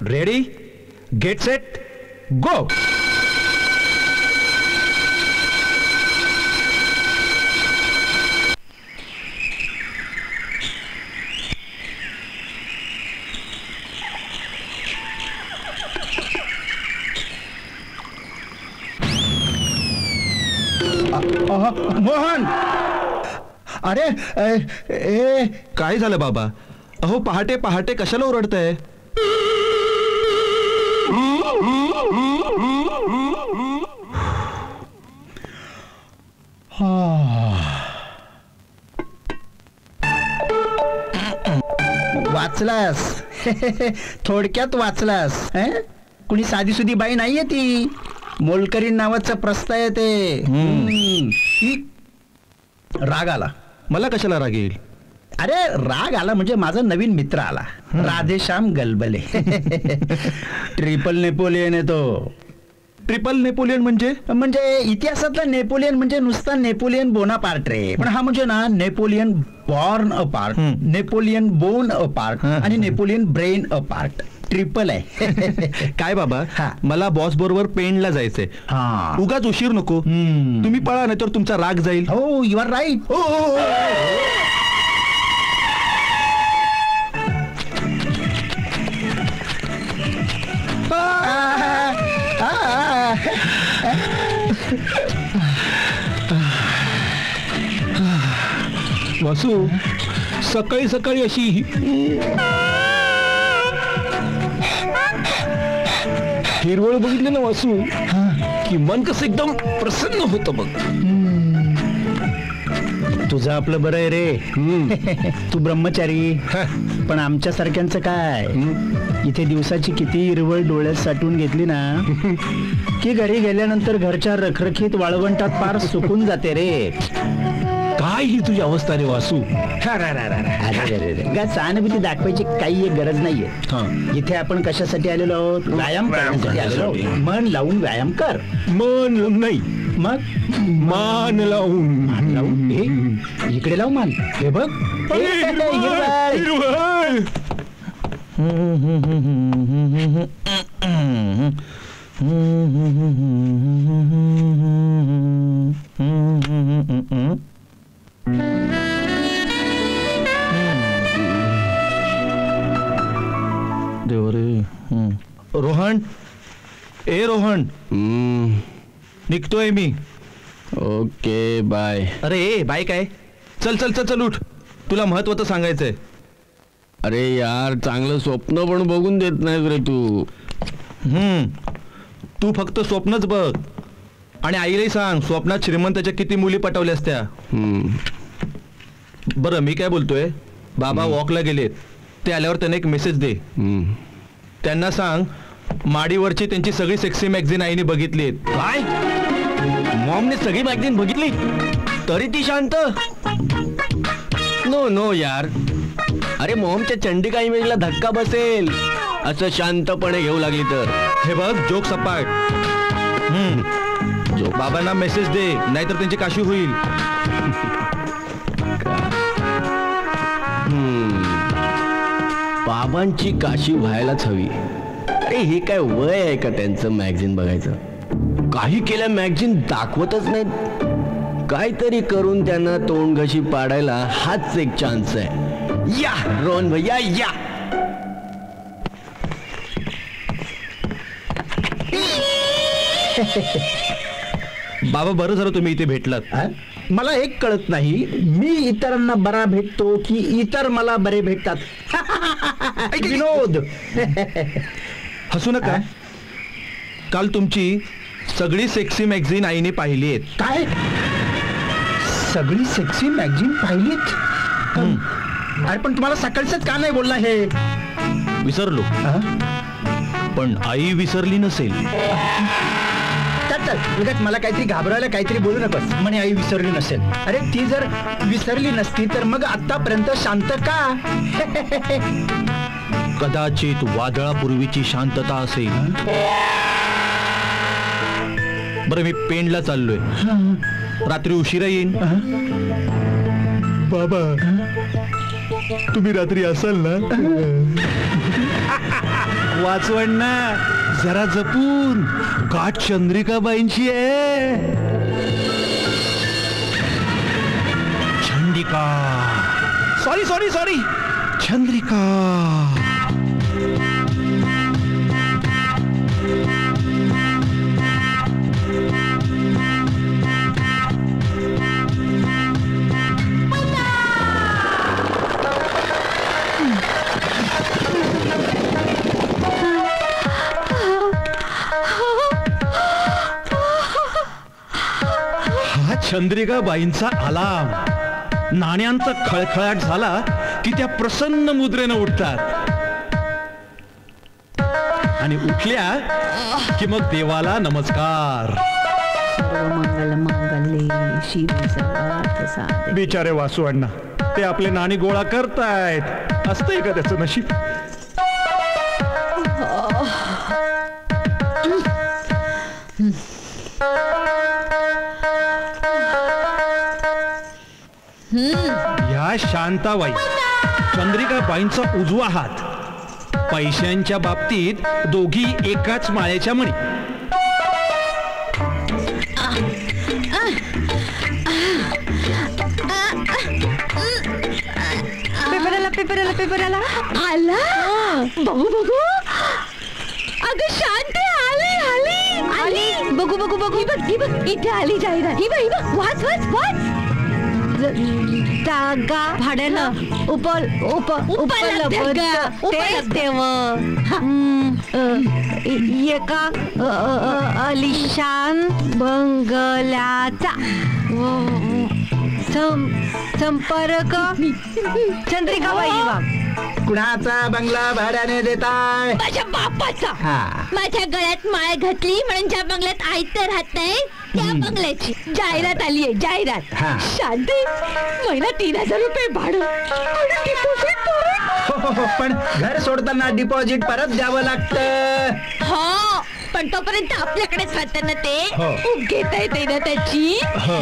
Ready, get set, गो. मोहन, अरे काय झालं बाबा? अहो पहाटे पहाटे कशाला ओरडताय? वाचलास. थोडक्यात वाचलास. कुणी साधी सुधी बाई नाहीये ती. मोलकरीण नावाचं प्रस्ताव आहे ते. राग आला. मला कशाला राग येईल? अरे राग आला म्हणजे माझा नवीन मित्र आला, राधेश्याम गलबले. ट्रिपल नेपोलियन आहे तो. ट्रिपल नेपोलियन म्हणजे इतिहासातला नेपोलियन म्हणजे नुसता नेपोलियन बोनापार्ट रे. पण हा म्हणजे ना Napoleon born a part, Napoleon bone a part आणि Napoleon brain a part. Triple आहे. काय बाबा, मला बॉस बरोबर पेनला जायचंय. उगाच उशीर नको. तुम्ही पळा नाही तर तुमचा राग जाईल. हो, यू आर राईट. वासू, सकाळी सकाळी अशी हिरवळ बघितली ना वासू, की मन कसं एकदम प्रसन्न होतं बघ. तुझं आपलं बरं आहे रे. तू ब्रह्मचारी. पण आमच्या सारख्यांचं काय? इथे दिवसाची किती हिरवळ डोळ्यात साठवून घेतली ना की घरी गेल्यानंतर घरच्या रखरखीत वाळवंटात पार सुकून जाते रे. काय ही तुझी अवस्था रे वासू? सहानुभूती दाखवायची काही एक गरज नाहीये. इथे आपण कशासाठी आलेलो आहोत? व्यायाम करण्यासाठी आलेलो. मन लावून व्यायाम कर. मन लावून नाही, मग मान लावून. मान लावून? इकडे लावू मान. हे बघ, रोहन, ए रोहन, निघतोय मी. Okay bye. अरे ए बाय काय? चल चल चल चल उठ, तुला महत्वाचं सांगायचंय. अरे यार, चांगलं स्वप्न पण बघून देत नाहीस रे तू. तू फक्त स्वप्नच बघ आणि आईलाही सांग स्वप्नात श्रीमंताच्या किती मुली पटवल्या असत्या. बरं मी काय बोलतोय, बाबा वॉकला गेलेत, ते आल्यावर त्यांना एक मेसेज दे. त्यांना सांग माडीवरची त्यांची सगळी सेक्सी मॅगझिन आईने बघितली. काय? मॉमने सगळी मॅगझिन बघितली तरी ती शांत? नो नो यार. अरे मॉमच्या चंडिका इमेजला धक्का बसेल असं शांतपणे घेऊ लागली तर. हे बघ, जोक सपाट. बाबांना मेसेज दे, नाहीतर त्यांची काशी होईल. बाबांची काशी व्हायलाच हवी. अरे हे काय वय आहे का त्यांचं मॅगझिन बघायचं? काही केल्या मॅगझिन दाखवतच नाहीत. काहीतरी करून त्यांना तोंड घशी पाडायला हाच एक चान्स आहे. या रोहन भैया या. बाबा बरं झालं तुम्ही इथे भेटलात. मला एक कळत नाही, मी इतरांना बरा भेटतो की इतर मला बरे भेटतात? विनोद. हसू नका. काल तुमची सगळी सेक्सी मॅगझिन आईने पाहिली आहेत. काय? सगळी सेक्सी मॅगझिन पाहिलीत? अरे पण तुम्हाला सकाळच का नाही बोलला? हे विसरलो. पण आई विसरली नसेल. मला काहीतरी घाबरायला काहीतरी बोलू नकोस. म्हणे आई विसरली नसेल. अरे ती जर विसरली नसती तर मग आतापर्यंत शांत का? कदाचित वादळापूर्वीची शांतता असेल. बरं मी पेंडला चाललोय, रात्री उशिरा येईन. बाबा तुम्ही रात्री असाल ना? वाचवण्णा जरा जपून, गाठ चंद्रिकाबाईंची आहे. Chandika, sorry sorry sorry, Chandrika. चंद्रिकाबाईंचा अलार्म. नाण्यांचा खळखळाट झाला की त्या प्रसन्न मुद्रेनं उठतात आणि उठल्या की मग देवाला नमस्कार. मंगल मंगले शिवे सर्वार्थ साधके. बिचारे वासू अण्णा, ते आपले नाणी गोळा करतायत. असतंय का त्याचं नशीब? ह्या शांताबाई, चंद्रिकाबाईंचा उजवा हात. पैशांच्या बाबतीत दोघी एकाच माळेच्या मणी. पेपराला आला. बघू बघू. अगं शांत, आली. बघू ही बघ इथे आली जाहिरात. ही बघ वाच वाच वाच. जागा भाड्यानं उपलब्ध एका अलिशान बंगल्याचा संपर्क. चंद्रिकाबाई वाघ. कुणाचा बंगला भाड्याने देताय? माझ्या बापाचा. माझ्या गळ्यात माळ घातली म्हणून ज्या बंगल्यात आयतं राहत नाही त्या बंगल्याची जाहिरात आली आहे. जाहिरात. शांती, महिना 3000 रुपये भाडं. पण घर सोडताना डिपॉझिट परत द्यावं लागतं. हो, पण तोपर्यंत आपल्याकडेच राहतं ना ते. घेता येते ना त्याची.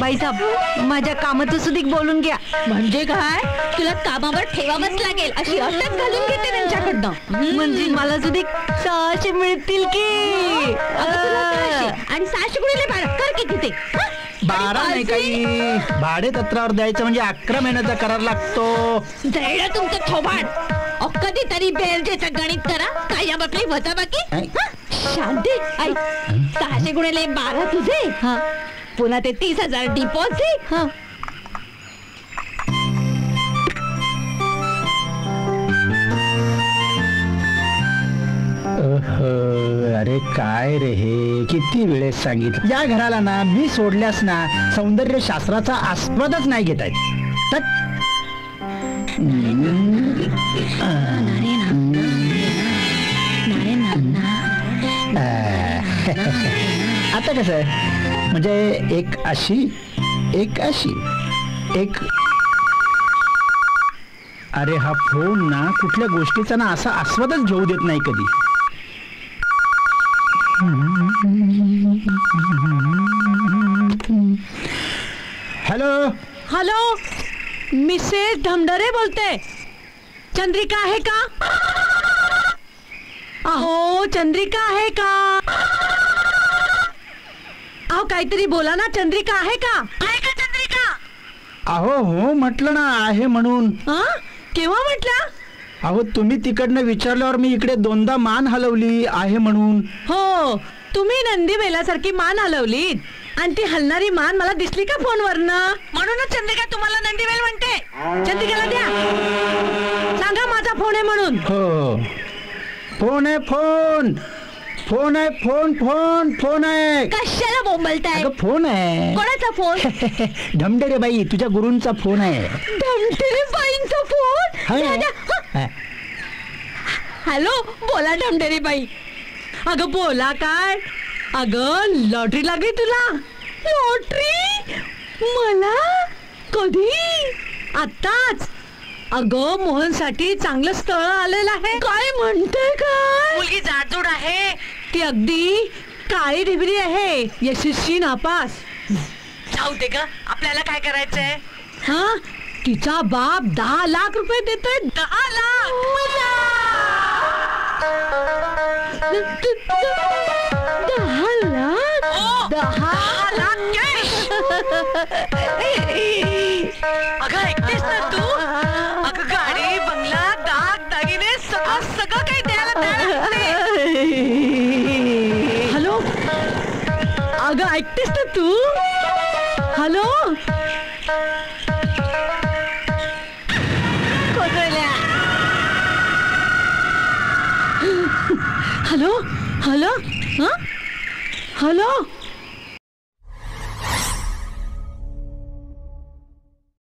बाईसाहेब, माझ्या कामाचं सुधीक बोलून घ्या. म्हणजे काय? तुला कामावर ठेवावंच लागेल अशी अटक घालून घेते त्यांच्याकडनं. म्हणजे मला सुधीक 600 मिळतील की? आणि 600 गुणिले 12 कर किती ते? 12 नाही काही. भाडे तत्रावर द्यायचं म्हणजे 11 महिन्याचा करार लागतो. जायला तुमचं थोबाड. कधीतरी बेरजेचं गणित करा. काय या बापली वजाबाकी. शांती, ऐक. 600 गुणिले 12 तुझे. पुन्हा ते 30,000 डिपॉझिट. अरे काय रे हे, किती वेळेस सांगितलं. या घराला ना मी सोडल्यास ना सौंदर्य शास्त्राचा आस्वादच नाही घेता येत. आता कसं आहे म्हणजे एक अशी एक अशी एक. अरे हा फोन ना कुठल्या गोष्टीचा ना असा आस्वादच घेऊ देत नाही कधी. हॅलो हॅलो, मिसेस धमडरे बोलते. चंद्रिका आहे का? अहो, चंद्रिका आहे का? अहो काहीतरी बोला ना. चंद्रिका आहे का? आहे का चंद्रिका? अहो हो म्हटलं ना आहे म्हणून. केव्हा म्हटलं? अहो तुम्ही तिकडनं विचारल्यावर मी इकडे 2दा मान हलवली आहे म्हणून. हो, तुम्ही नंदी बेलासारखी मान हलवली आणि ती हलणारी मान मला दिसली का फोनवरनं? म्हणूनच चंद्रिका तुम्हाला नंदीबेल म्हणते. चंद्रिकाला द्या, सांगा माझा फोन आहे म्हणून. हो, फोन आहे. फोन फोन आहे. फोन आहे. कशाला बोंबलताय? फोन आहे. कोणाचा फोन? ढमढेरे बाई, तुझ्या गुरूंचा फोन आहे. ढमढेरे बाईंचा फोन? हॅलो, बोला ढमढेरे बाई. अगं बोला. काय? अगं लॉटरी लागली तुला. लॉटरी? मला? कधी? आत्ताच. अगं मोहनसाठी चांगलं स्थळ आलेलं आहे. काय म्हणते? काय मुलगी जाडजूड आहे. ती अगदी काळी ढिबरी आहे. यशस्वी नापास. जाऊ दे ग, आपल्याला काय करायचंय? हा, तिचा बाप 10 लाख रुपये देतोय. 10 लाख. 10 लाख 10 लाख अगं ऐकतेस ना तू? अगं गाडी बंगला दाग दागिने सगळं सगळं काही द्यायला तयार आहे. हॅलो अगं ऐकतेस ना तू? Hello hello hello hello